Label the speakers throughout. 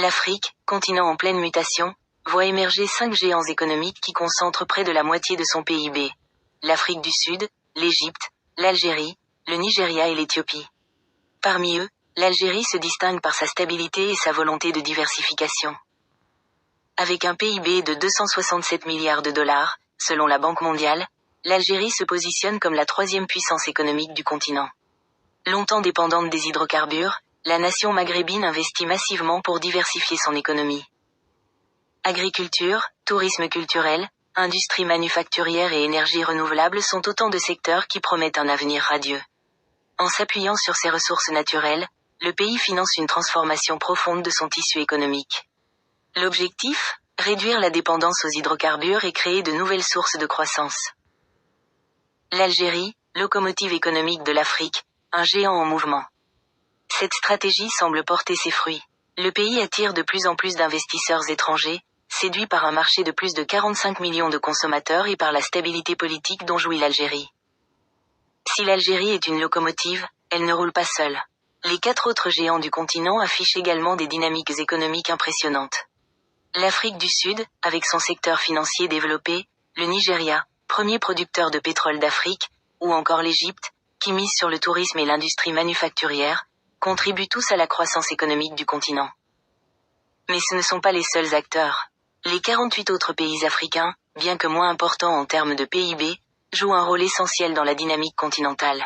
Speaker 1: L'Afrique, continent en pleine mutation, voit émerger 5 géants économiques qui concentrent près de la moitié de son PIB. L'Afrique du Sud, l'Égypte, l'Algérie, le Nigeria et l'Éthiopie. Parmi eux, l'Algérie se distingue par sa stabilité et sa volonté de diversification. Avec un PIB de 267 milliards de dollars, selon la Banque mondiale, l'Algérie se positionne comme la 3e puissance économique du continent. Longtemps dépendante des hydrocarbures, la nation maghrébine investit massivement pour diversifier son économie. Agriculture, tourisme culturel, industrie manufacturière et énergie renouvelable sont autant de secteurs qui promettent un avenir radieux. En s'appuyant sur ses ressources naturelles, le pays finance une transformation profonde de son tissu économique. L'objectif ? Réduire la dépendance aux hydrocarbures et créer de nouvelles sources de croissance. L'Algérie, locomotive économique de l'Afrique, un géant en mouvement. Cette stratégie semble porter ses fruits. Le pays attire de plus en plus d'investisseurs étrangers, séduit par un marché de plus de 45 millions de consommateurs et par la stabilité politique dont jouit l'Algérie. Si l'Algérie est une locomotive, elle ne roule pas seule. Les 4 autres géants du continent affichent également des dynamiques économiques impressionnantes. L'Afrique du Sud, avec son secteur financier développé, le Nigeria, premier producteur de pétrole d'Afrique, ou encore l'Égypte, qui mise sur le tourisme et l'industrie manufacturière, contribuent tous à la croissance économique du continent. Mais ce ne sont pas les seuls acteurs. Les 48 autres pays africains, bien que moins importants en termes de PIB, jouent un rôle essentiel dans la dynamique continentale.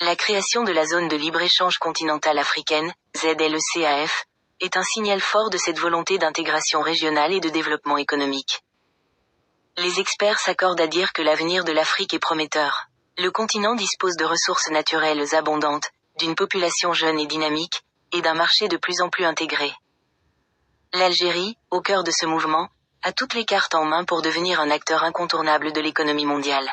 Speaker 1: La création de la zone de libre-échange continentale africaine, ZLECAF, est un signal fort de cette volonté d'intégration régionale et de développement économique. Les experts s'accordent à dire que l'avenir de l'Afrique est prometteur. Le continent dispose de ressources naturelles abondantes, d'une population jeune et dynamique, et d'un marché de plus en plus intégré. L'Algérie, au cœur de ce mouvement, a toutes les cartes en main pour devenir un acteur incontournable de l'économie mondiale.